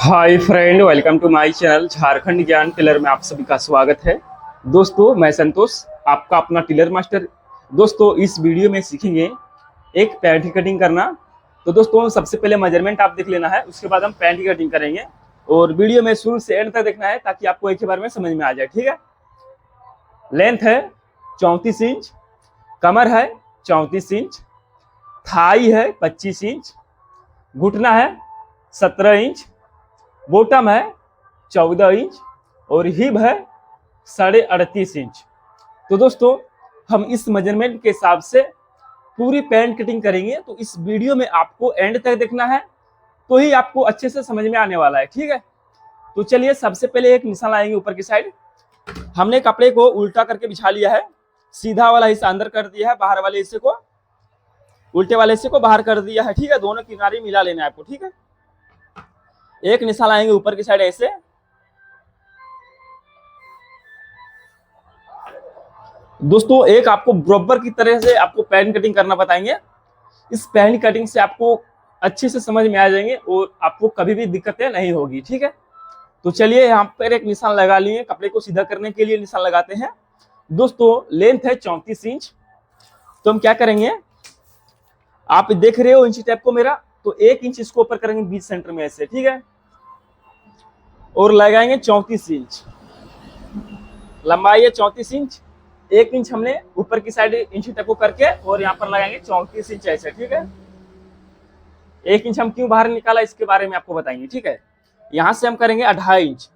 Hi friend, welcome to my channel Jharkhand ज्ञान tailor में आप सभी का स्वागत है। दोस्तों, मैं संतोष, आपका अपना टेलर मास्टर। दोस्तों, इस वीडियो में सीखेंगे एक पैंट की कटिंग करना। तो दोस्तों, सबसे पहले मेजरमेंट आप देख लेना है, उसके बाद हम पैंट की कटिंग करेंगे और वीडियो में शुरू से एंड तक देखना है ताकि आपको एक ही बार में समझ में आ जाए। ठीक है। लेंथ है 34 इंच, कमर है 34 इंच, थाई है 25 इंच, घुटना है 17 इंच, बॉटम है 14 इंच और हिप है 38.5 इंच। तो दोस्तों, हम इस मेजरमेंट के हिसाब से पूरी पैंट कटिंग करेंगे, तो इस वीडियो में आपको एंड तक देखना है, तो ही आपको अच्छे से समझ में आने वाला है। ठीक है। तो चलिए, सबसे पहले एक निशान लाएंगे ऊपर की साइड। हमने कपड़े को उल्टा करके बिछा लिया है, सीधा वाला हिस्सा अंदर कर दिया है, बाहर वाले हिस्से को, उल्टे वाले हिस्से को बाहर कर दिया है। ठीक है। दोनों किनारे मिला लेना है आपको। ठीक है। एक निशान लाएंगे ऊपर की साइड ऐसे। दोस्तों, एक आपको बराबर की तरह से आपको पैंट कटिंग करना बताएंगे। इस पैंट कटिंग से आपको अच्छे से समझ में आ जाएंगे और आपको कभी भी दिक्कतें नहीं होगी। ठीक है। तो चलिए, यहाँ पर एक निशान लगा लिए, कपड़े को सीधा करने के लिए निशान लगाते हैं। दोस्तों, लेंथ है 34 इंच। तो हम क्या करेंगे, आप देख रहे हो इंची टेप को मेरा, तो 1 इंच इसको ऊपर करेंगे बीच सेंटर में ऐसे। ठीक है। और लगाएंगे 34 इंच, लंबाई है 34 इंच। 1 इंच हमने ऊपर की साइड इंची टेप को करके और यहाँ पर लगाएंगे 34 इंच ऐसे। ठीक है। 1 इंच हम क्यों बाहर निकाला इसके बारे में आपको बताएंगे। ठीक है। यहाँ से हम करेंगे 2.5 इंच।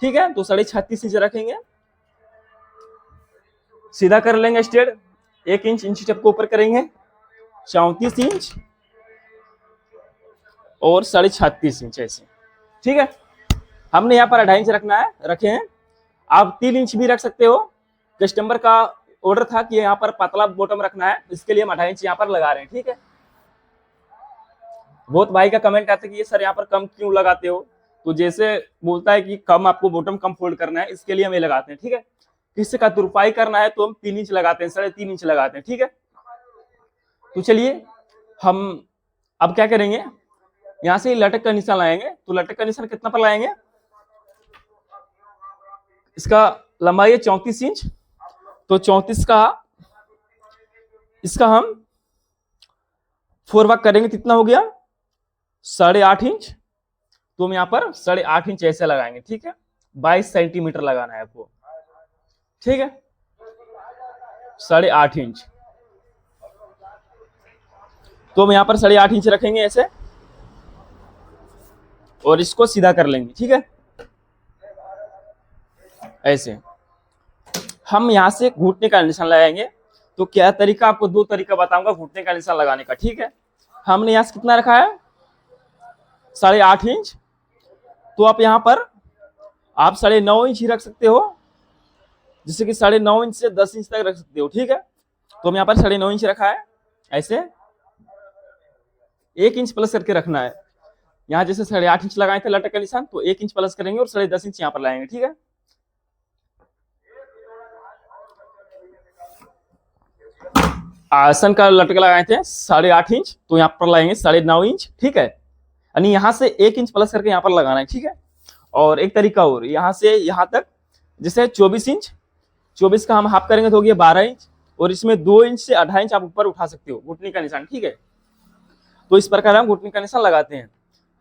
ठीक है। तो 36.5 इंच रखेंगे, सीधा कर लेंगे स्ट्रेट। 1 इंच इंची टेप को ऊपर करेंगे, 34 इंच और 36.5 इंच ऐसे। ठीक है। हमने यहाँ पर 2.5 इंच रखना है, रखे हैं। आप 3 इंच भी रख सकते हो। कस्टमर का ऑर्डर था कि यहाँ पर पतला बॉटम रखना है, इसके लिए हम 2.5 इंच यहाँ पर लगा रहे हैं। ठीक है। बहुत भाई का कमेंट आता है कि ये सर यहाँ पर कम क्यों लगाते हो, तो जैसे बोलता है कि कम आपको बॉटम कम फोल्ड करना है, इसके लिए हम ये लगाते हैं। ठीक है। किसी का तुरपाई करना है तो हम 3 इंच लगाते हैं, 3.5 इंच लगाते हैं। ठीक है। तो चलिए, हम अब क्या करेंगे, यहाँ से लटक का निशान लाएंगे। तो लटक का निशान कितना पर लाएंगे, इसका लंबाई है 34 इंच। तो 34 का इसका हम 4 भाग करेंगे, कितना हो गया 8.5 इंच। तो हम यहाँ पर 8.5 इंच ऐसे लगाएंगे। ठीक है। 22 सेंटीमीटर लगाना है आपको। ठीक है। 8.5 इंच। तो हम यहाँ पर 8.5 इंच रखेंगे ऐसे और इसको सीधा कर लेंगे। ठीक है। ऐसे हम यहाँ से घुटने का निशान लगाएंगे। तो क्या तरीका, आपको 2 तरीका बताऊंगा घुटने का निशान लगाने का। ठीक है। हमने यहाँ से कितना रखा है 8.5 इंच। तो आप यहाँ पर आप 9.5 इंच ही रख सकते हो, जैसे कि 9.5 इंच से 10 इंच तक रख सकते हो। ठीक है। तो हम यहाँ पर 9.5 इंच रखा है ऐसे। 1 इंच प्लस करके रखना है। यहाँ जैसे 8.5 इंच लगाए थे लटक का निशान, तो 1 इंच प्लस करेंगे और 10.5 इंच यहाँ पर लाएंगे। ठीक है। आसन का लटक लगाए थे 8.5 इंच, तो यहाँ पर लाएंगे 9.5 इंच। ठीक है। यानी यहाँ से 1 इंच प्लस करके यहाँ पर लगाना है। ठीक है। और एक तरीका और, यहाँ से यहाँ तक जैसे 24 इंच, 24 का हम हाफ करेंगे तो हो गया 12 इंच, और इसमें 2 इंच से 2.5 इंच आप ऊपर उठा सकते हो घुटने का निशान। ठीक है। तो इस प्रकार हम घुटने का निशान लगाते हैं।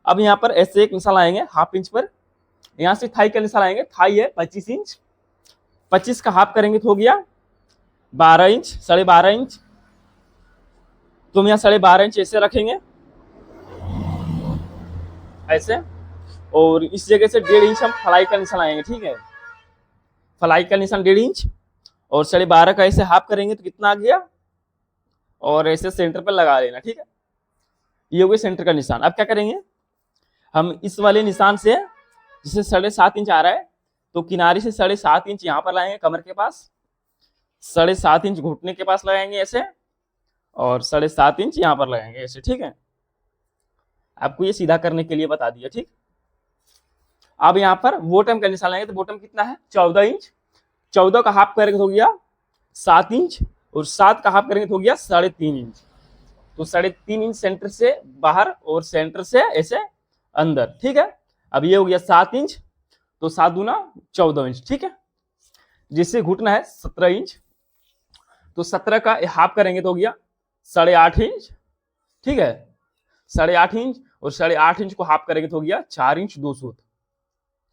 अब यहाँ पर ऐसे एक निशान लाएंगे हाफ इंच पर। यहाँ से थाई का निशान लाएंगे, थाई है 25 इंच। 25 का हाफ करेंगे तो हो गया 12 इंच, 12.5 इंच। तो हम यहाँ 12.5 इंच ऐसे रखेंगे ऐसे, और इस जगह से 1.5 इंच हम फलाई का निशान लाएंगे। ठीक है। फलाई का निशान 1.5 इंच और 12.5 का ऐसे हाफ करेंगे तो कितना आ गया, और ऐसे सेंटर पर लगा लेना। ठीक है। ये हो गया सेंटर का निशान। अब क्या करेंगे, हम इस वाले निशान से जिसे 7.5 इंच आ रहा है, तो किनारे से 7.5 इंच यहाँ पर लाएंगे कमर के पास, 7.5 इंच घुटने के पास लगाएंगे ऐसे, और 7.5 इंच यहाँ पर लगाएंगे ऐसे। ठीक है। आपको ये सीधा करने के लिए बता दिया। ठीक। अब यहाँ पर बॉटम का निशान लाएंगे, तो बॉटम कितना है 14 इंच। 14 का हाफ करेंगे तो हो गया 7 इंच, और 7 का हाफ करेंगे तो हो गया 3.5 इंच। तो 3.5 इंच सेंटर से बाहर और सेंटर से ऐसे अंदर। ठीक है। अब ये हो गया 7 इंच, तो 7 दूना 14 इंच, ठीक है। जिससे घुटना है 17 इंच, तो 17 का हाफ करेंगे तो हो गया 8.5 इंच, ठीक है। 8.5 इंच और 8.5 इंच को हाफ करेंगे तो हो गया 4 इंच 2 सूत,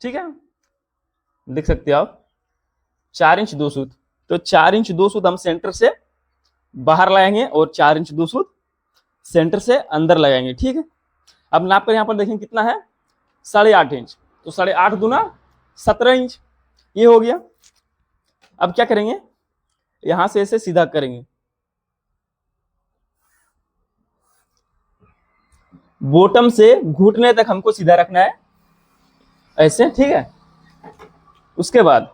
ठीक है। देख सकते हो आप 4 इंच 2 सूत, तो 4 इंच 2 सूत हम सेंटर से बाहर लगाएंगे और 4 इंच 2 सूत सेंटर से अंदर लगाएंगे, ठीक है। अब नाप कर यहाँ पर देखें कितना है 8.5 इंच, तो 8.5 दूना 17 इंच, ये हो गया। अब क्या करेंगे, यहां से ऐसे सीधा करेंगे, बॉटम से घुटने तक हमको सीधा रखना है ऐसे, ठीक है। उसके बाद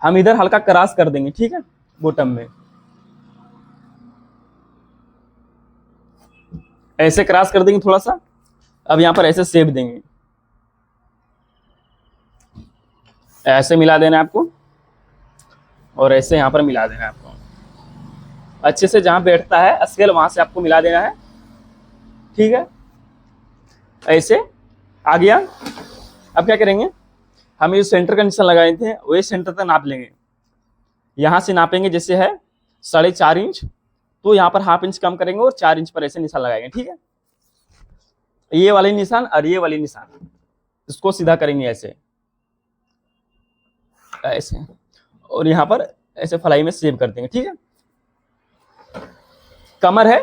हम इधर हल्का क्रॉस कर देंगे, ठीक है, बॉटम में ऐसे क्रॉस कर देंगे थोड़ा सा। अब यहां पर ऐसे शेप देंगे, ऐसे मिला देना है आपको और ऐसे यहां पर मिला देना है आपको, अच्छे से जहां बैठता है स्केल वहां से आपको मिला देना है, ठीक है। ऐसे आ गया। अब क्या करेंगे, हम ये सेंटर का निशान लगाए थे वही सेंटर तक नाप लेंगे। यहां से नापेंगे जैसे है 4.5 इंच, तो यहाँ पर हाफ इंच कम करेंगे और 4 इंच पर ऐसे निशान लगाएंगे, ठीक है। ये वाली निशान और ये वाली निशान, इसको सीधा करेंगे ऐसे ऐसे, और यहाँ पर ऐसे फलाई में सेव कर देंगे, ठीक है। कमर है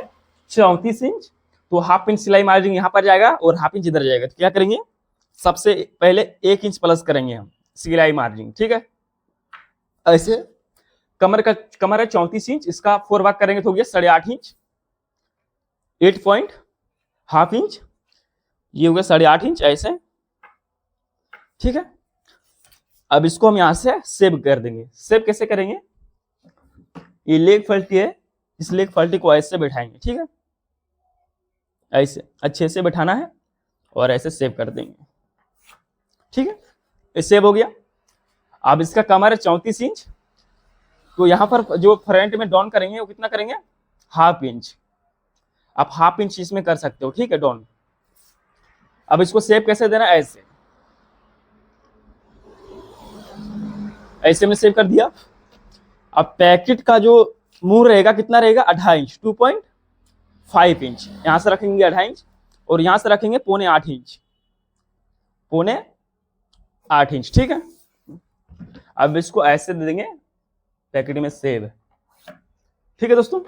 34 इंच, तो हाफ इंच सिलाई मार्जिन यहाँ पर जाएगा और हाफ इंच इधर जाएगा, तो क्या करेंगे, सबसे पहले 1 इंच प्लस करेंगे हम सिलाई मार्जिन, ठीक है। ऐसे कमर है 34 इंच, इसका 4 भाग करेंगे तो हो गया 8.5 इंच, 8 पॉइंट हाफ इंच, ये हो गया 8.5 इंच ऐसे, ठीक है। अब इसको हम यहां से सेव कर देंगे। सेव कैसे करेंगे, ये लेग फल्टी है, इस लेग फल्टी को ऐसे बैठाएंगे, ठीक है, ऐसे अच्छे से बैठाना है और ऐसे सेव कर देंगे, ठीक है। ये सेव हो गया। अब इसका कमर है 34 इंच, तो यहां पर जो फ्रंट में डाउन करेंगे वो कितना करेंगे, हाफ इंच। आप हाफ इंच इसमें कर सकते हो, ठीक है, डाउन। अब इसको सेव कैसे देना, ऐसे ऐसे में सेव कर दिया। अब पैकेट का जो मुंह रहेगा कितना रहेगा, 2.5 इंच, 2.5 इंच, यहां से रखेंगे 2.5 इंच और यहां से रखेंगे 7.25 इंच, 7.25 इंच, ठीक है। अब इसको ऐसे दे देंगे पैकेट में सेव, ठीक है दोस्तों।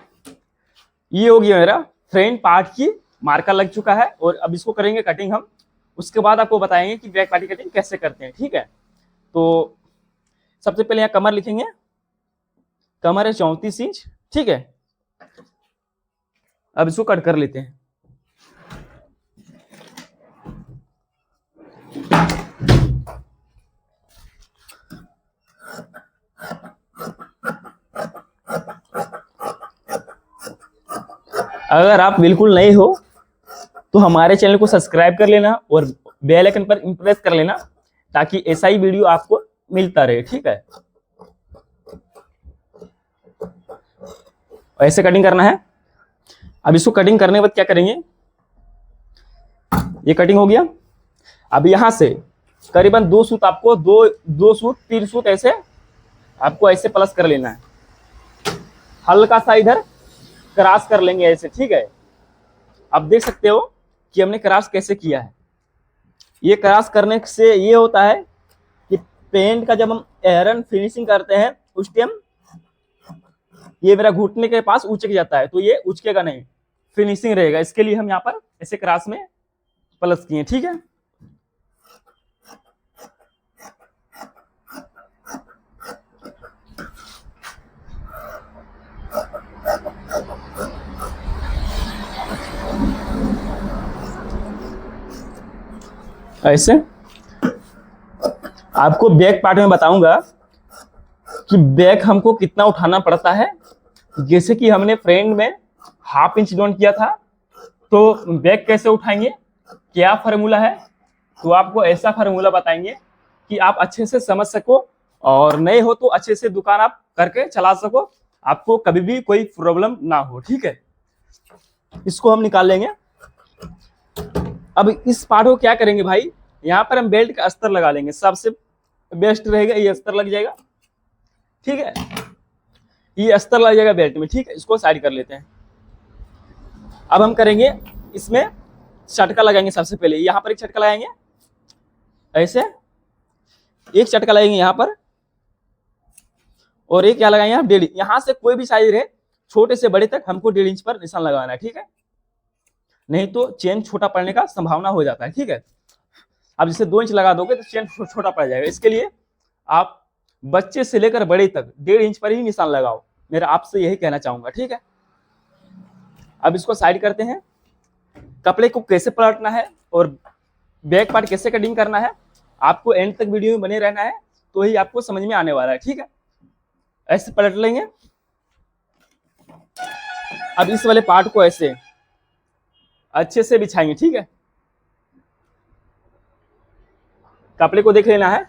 ये हो गया मेरा फ्रंट पार्ट की मार्का लग चुका है, और अब इसको करेंगे कटिंग हम, उसके बाद आपको बताएंगे कि बैक पार्टी कटिंग कैसे करते हैं, ठीक है। तो सबसे पहले यहाँ कमर लिखेंगे, कमर है 34 इंच, ठीक है। अब इसको कट कर लेते हैं। अगर आप बिल्कुल नए हो तो हमारे चैनल को सब्सक्राइब कर लेना और बेल आइकन पर प्रेस कर लेना, ताकि ऐसा ही वीडियो आपको मिलता रहे, ठीक है। ऐसे कटिंग करना है। अब इसको कटिंग करने के बाद क्या करेंगे, ये कटिंग हो गया। अब यहां से करीबन 2 सूत आपको दो सूत 3 सूत ऐसे आपको ऐसे प्लस कर लेना है, हल्का सा इधर क्रॉस कर लेंगे ऐसे, ठीक है। अब देख सकते हो कि हमने क्रॉस कैसे किया है। ये क्रॉस करने से ये होता है कि पेंट का जब हम आयरन फिनिशिंग करते हैं उस टाइम ये मेरा घुटने के पास उचक जाता है, तो ये उचकेगा नहीं, फिनिशिंग रहेगा। इसके लिए हम यहाँ पर ऐसे क्रॉस में प्लस किए, ठीक है। ऐसे आपको बैक पार्ट में बताऊंगा कि बैक हमको कितना उठाना पड़ता है। जैसे कि हमने फ्रंट में हाफ इंच डाउन किया था, तो बैक कैसे उठाएंगे, क्या फार्मूला है, तो आपको ऐसा फार्मूला बताएंगे कि आप अच्छे से समझ सको, और नए हो तो अच्छे से दुकान आप करके चला सको, आपको कभी भी कोई प्रॉब्लम ना हो, ठीक है। इसको हम निकाल लेंगे। अब इस पार्ट को क्या करेंगे भाई, यहाँ पर हम बेल्ट का अस्तर लगा लेंगे, सबसे बेस्ट रहेगा ये अस्तर लग जाएगा, ठीक है, ये अस्तर लग जाएगा बेल्ट में, ठीक है। इसको साइड कर लेते हैं। अब हम करेंगे इसमें चटका लगाएंगे। सबसे पहले यहाँ पर एक चटका लगाएंगे, ऐसे एक चटका लगाएंगे यहाँ पर, और एक क्या लगाएंगे आप 1.5 यहाँ से कोई भी साइज रहे छोटे से बड़े तक हमको 1.5 इंच पर निशान लगाना है, ठीक है, नहीं तो चेन छोटा पड़ने का संभावना हो जाता है, ठीक है। अब जैसे 2 इंच लगा दोगे तो चेन छोटा पड़ जाएगा। इसके लिए आप बच्चे से लेकर बड़े तक 1.5 इंच पर ही निशान लगाओ, मेरा आपसे यही कहना चाहूंगा, ठीक है। अब इसको साइड करते हैं। कपड़े को कैसे पलटना है और बैक पार्ट कैसे कटिंग करना है, आपको एंड तक वीडियो में बने रहना है, तो ही आपको समझ में आने वाला है, ठीक है। ऐसे पलट लेंगे। अब इस वाले पार्ट को ऐसे अच्छे से बिछाएंगे, ठीक है। कपड़े को देख लेना है।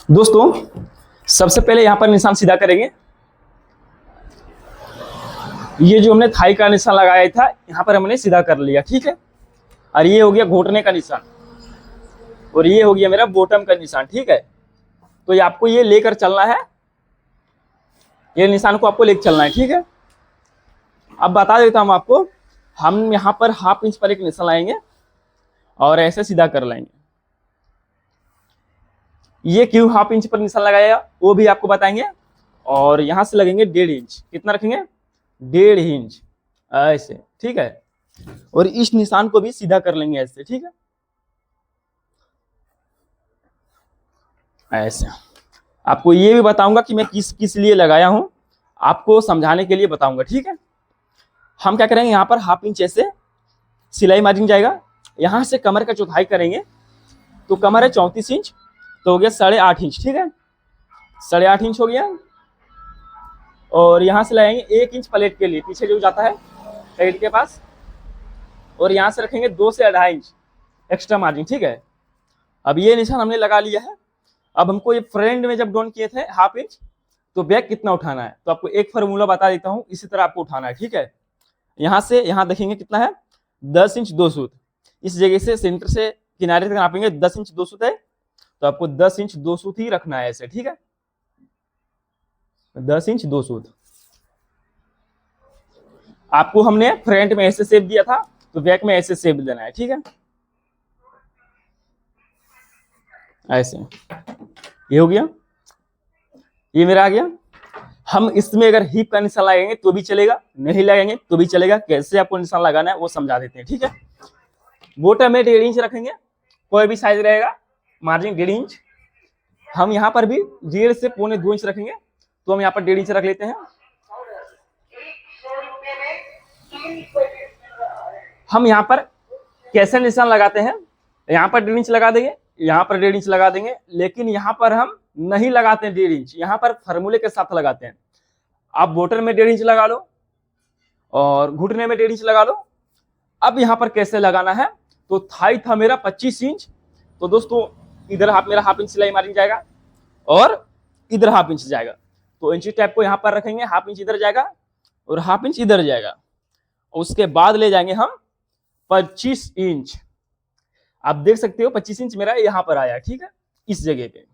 दोस्तों सबसे पहले यहां पर निशान सीधा करेंगे। ये जो हमने थाई का निशान लगाया था यहां पर हमने सीधा कर लिया, ठीक है। और ये हो गया घुटने का निशान, और ये हो गया मेरा बॉटम का निशान, ठीक है। तो ये आपको ये लेकर चलना है, ये निशान को आपको लेकर चलना है, ठीक है। अब बता देता हूं आपको, हम यहाँ पर 1/2 इंच पर एक निशान लाएंगे और ऐसे सीधा कर लेंगे। ये क्यों 1/2 इंच पर निशान लगाया वो भी आपको बताएंगे। और यहां से लगेंगे 1.5 इंच, कितना रखेंगे 1.5 इंच ऐसे, ठीक है। और इस निशान को भी सीधा कर लेंगे ऐसे, ठीक है, ऐसे। आपको ये भी बताऊंगा कि मैं किस किस लिए लगाया हूं, आपको समझाने के लिए बताऊंगा, ठीक है। हम क्या करेंगे, यहाँ पर 1/2 इंच ऐसे सिलाई मार्जिन जाएगा। यहां से कमर का चौथाई करेंगे, तो कमर है 34 इंच, तो हो गया 8.5 इंच, ठीक है, 8.5 इंच हो गया। और यहां से लगाएंगे 1 इंच प्लेट के लिए, पीछे जो जाता है पेट के पास, और यहां से रखेंगे 2 से 2.5 इंच एक्स्ट्रा मार्जिन, ठीक है। अब ये निशान हमने लगा लिया है। अब हमको ये फ्रंट में जब डाउन किए थे 1/2 इंच, तो बैक कितना उठाना है, तो आपको एक फार्मूला बता देता हूं, इसी तरह आपको उठाना है, ठीक है। यहां से यहां देखेंगे कितना है 10 इंच 2 सूत, इस जगह से सेंटर से किनारे तक नापेंगे 10 इंच 2 सूत है, तो आपको 10 इंच 2 सूत ही रखना है ऐसे, ठीक है, 10 इंच 2 सूत। आपको हमने फ्रंट में ऐसे शेप दिया था, तो बैक में ऐसे शेप देना है, ठीक है, ऐसे। ये हो गया, ये मेरा आ गया। हम इसमें अगर हिप का निशान लगाएंगे तो भी चलेगा, नहीं लगाएंगे तो भी चलेगा, कैसे आपको निशान लगाना है वो समझा देते हैं, ठीक है। बॉटम में 1.5 इंच रखेंगे, कोई भी साइज रहेगा, मार्जिन 1.5 इंच। हम यहाँ पर भी 1.5 से 1.25 इंच रखेंगे, तो हम यहाँ पर 1.5 इंच रख लेते हैं। हम यहाँ पर कैसे निशान लगाते हैं, यहाँ पर 1.5 इंच लगा देंगे, यहाँ पर 1.5 इंच लगा देंगे, लेकिन यहाँ पर हम नहीं लगाते हैं 1.5 इंच, यहाँ पर फार्मूले के साथ लगाते हैं। आप बॉटम में 1.5 इंच लगा लो और घुटने में 1.5 इंच लगा लो। अब यहाँ पर कैसे लगाना है, तो थाई था मेरा 25 इंच, तो दोस्तों इधर मेरा 1/2 इंच सिलाई मार्जिन जाएगा और इधर 1/2 इंच जाएगा, तो इंची टैप को यहाँ पर रखेंगे, 1/2 इंच इधर जाएगा और 1/2 इंच इधर जाएगा। उसके बाद ले जाएंगे हम 25 इंच। आप देख सकते हो 25 इंच मेरा यहां पर आया, ठीक है, इस जगह पे।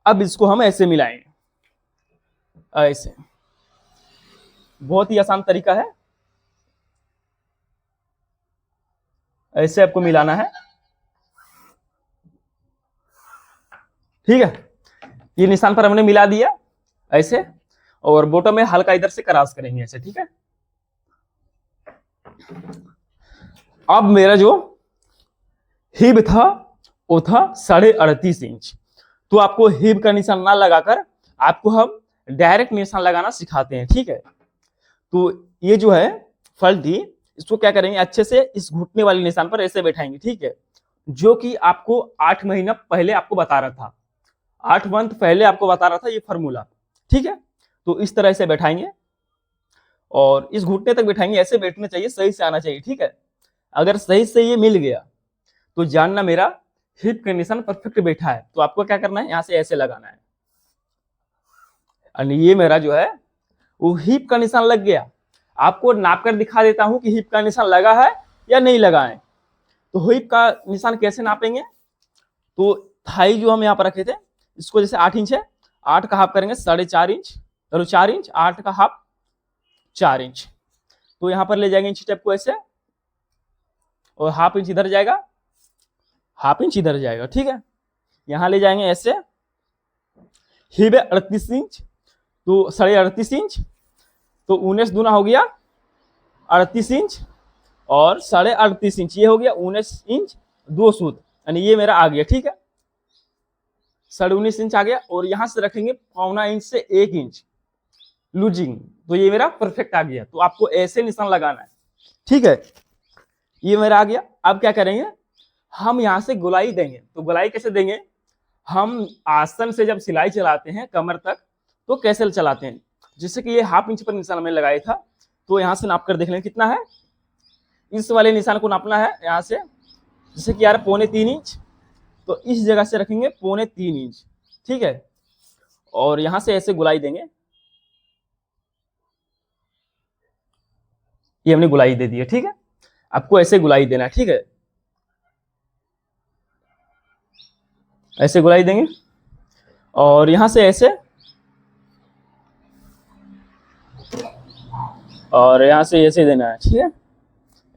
अब इसको हम ऐसे मिलाएंगे, ऐसे, बहुत ही आसान तरीका है, ऐसे आपको मिलाना है, ठीक है। ये निशान पर हमने मिला दिया ऐसे, और बॉटम में हल्का इधर से क्रॉस करेंगे ऐसे, ठीक है। अब मेरा जो हिप था वो था 38.5 इंच, तो आपको हिप का निशान ना लगाकर आपको हम डायरेक्ट निशान लगाना सिखाते हैं, ठीक है। तो ये जो है फल्टी, इसको क्या करेंगे, अच्छे से इस घुटने वाले निशान पर ऐसे बैठाएंगे, ठीक है, जो कि आपको 8 महीना पहले आपको बता रहा था, 8 मंथ पहले आपको बता रहा था ये फार्मूला, ठीक है। तो इस तरह से बैठाएंगे और इस घुटने तक बैठाएंगे, ऐसे बैठना चाहिए, सही से आना चाहिए, ठीक है। अगर सही से ये मिल गया तो जानना मेरा हिप का निशान परफेक्ट बैठा है। तो आपको क्या करना है, यहां से ऐसे लगाना है, और ये मेरा जो है वो हिप का निशान लग गया। आपको नाप कर दिखा देता हूं कि हिप का निशान लगा है या नहीं लगा है। तो हिप का निशान कैसे नापेंगे, तो थाई जो हम यहाँ पर रखे थे इसको जैसे 8 इंच है, 8 का हाफ करेंगे 4.5 इंच, चलो 4 इंच, 8 का हाफ 4 इंच। तो यहाँ पर ले जाएंगे इंच टेप को ऐसे, और हाफ इंच इधर जाएगा, हाफ इंच इधर जाएगा, ठीक है। यहाँ ले जाएंगे ऐसे, हिप है 38 इंच, तो 38.5 इंच, तो 19 दूना हो गया 38 इंच, और 38.5 इंच, ये हो गया 19 इंच 2 सूत, यानी ये मेरा आ गया, ठीक है। 19.5 इंच आ गया, और यहां से रखेंगे 1.25 इंच से 1 इंच लूजिंग, तो ये मेरा परफेक्ट आ गया। तो आपको ऐसे निशान लगाना है, ठीक है। ये मेरा आ गया। अब क्या करेंगे, हम यहाँ से गुलाई देंगे। तो गुलाई कैसे देंगे, हम आसन से जब सिलाई चलाते हैं कमर तक तो कैसे चलाते हैं, जैसे कि ये हाफ इंच पर निशान मैंने लगाया था, तो यहाँ से नाप कर देख लें कितना है। इस वाले निशान को नापना है यहाँ से, जैसे कि यार 2.25 इंच, तो इस जगह से रखेंगे 2.25 इंच, ठीक है। और यहाँ से ऐसे गुलाई देंगे, ये हमने गुलाई दे दी है, ठीक है। आपको ऐसे गुलाई देना है, ठीक है, ऐसे गुलाई देंगे। और यहां से ऐसे, और यहां से ऐसे देना है, ठीक है,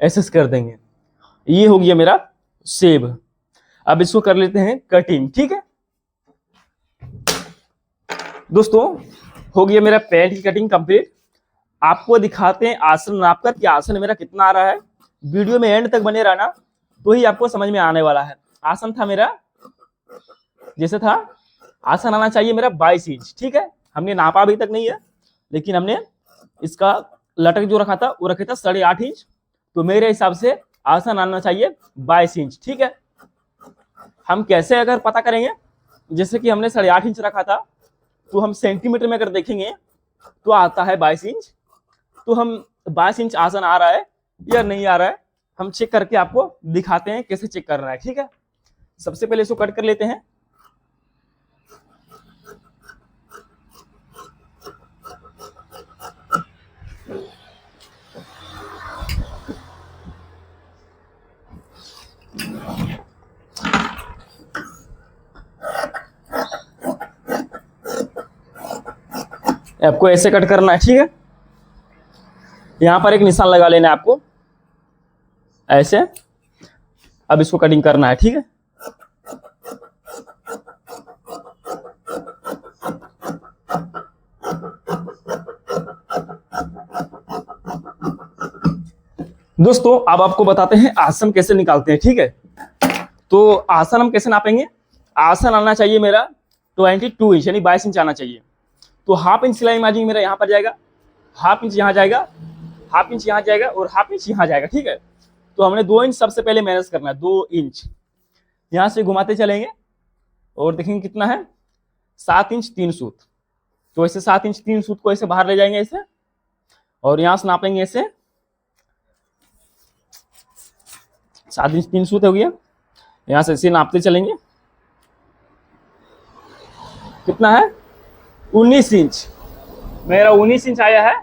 ऐसे कर देंगे। ये हो गया मेरा सेब। अब इसको कर लेते हैं कटिंग, ठीक है दोस्तों। हो गया मेरा पैंट की कटिंग कंप्लीट। आपको दिखाते हैं आसन नापकर कि आसन मेरा कितना आ रहा है। वीडियो में एंड तक बने रहना, तो ही आपको समझ में आने वाला है। आसन था मेरा, जैसे था, आसन आना चाहिए मेरा 22 इंच, ठीक है। हमने नापा अभी तक नहीं है, लेकिन हमने इसका लटक जो रखा था वो रखा था 8.5 इंच, तो मेरे हिसाब से आसन आना चाहिए 22 इंच, ठीक है। हम कैसे अगर पता करेंगे, जैसे कि हमने 8.5 इंच रखा था, तो हम सेंटीमीटर में अगर देखेंगे तो आता है 22 इंच। तो हम 22 इंच आसन आ रहा है या नहीं आ रहा है, हम चेक करके आपको दिखाते हैं कैसे चेक करना है, ठीक है। सबसे पहले इसको कट कर लेते हैं। आपको ऐसे कट करना है, ठीक है। यहां पर एक निशान लगा लेना है आपको ऐसे। अब इसको कटिंग करना है, ठीक है। दोस्तों अब आपको बताते हैं आसन कैसे निकालते हैं, ठीक है। तो आसन हम कैसे नापेंगे, आसन आना चाहिए मेरा 22 इंच, यानी 22 इंच आना चाहिए। तो हाफ इंच सिलाई मार्जिन मेरा यहाँ पर जाएगा, हाफ इंच यहाँ जाएगा, हाफ इंच यहाँ जाएगा, और हाफ इंच यहाँ जाएगा, ठीक है। तो हमने 2 इंच सबसे पहले मैनेज करना है, 2 इंच यहाँ से घुमाते चलेंगे, और देखेंगे कितना है 7 इंच 3 सूत। तो ऐसे 7 इंच 3 सूत को ऐसे बाहर ले जाएंगे ऐसे, और यहाँ से नापेंगे ऐसे 7 इंच 3 सूत हो गया। यहाँ से ऐसे नापते चलेंगे, कितना है 19 इंच, मेरा 19 इंच आया है।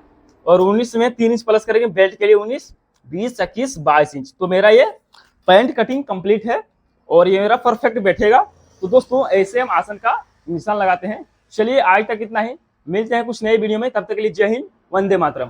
और 19 में 3 इंच प्लस करेंगे बेल्ट के लिए, 19, 20, 21, 22 इंच। तो मेरा ये पैंट कटिंग कंप्लीट है, और ये मेरा परफेक्ट बैठेगा। तो दोस्तों ऐसे हम आसन का निशान लगाते हैं। चलिए आज तक इतना ही, मिलते हैं कुछ नए वीडियो में, तब तक के लिए जय हिंद, वंदे मातरम।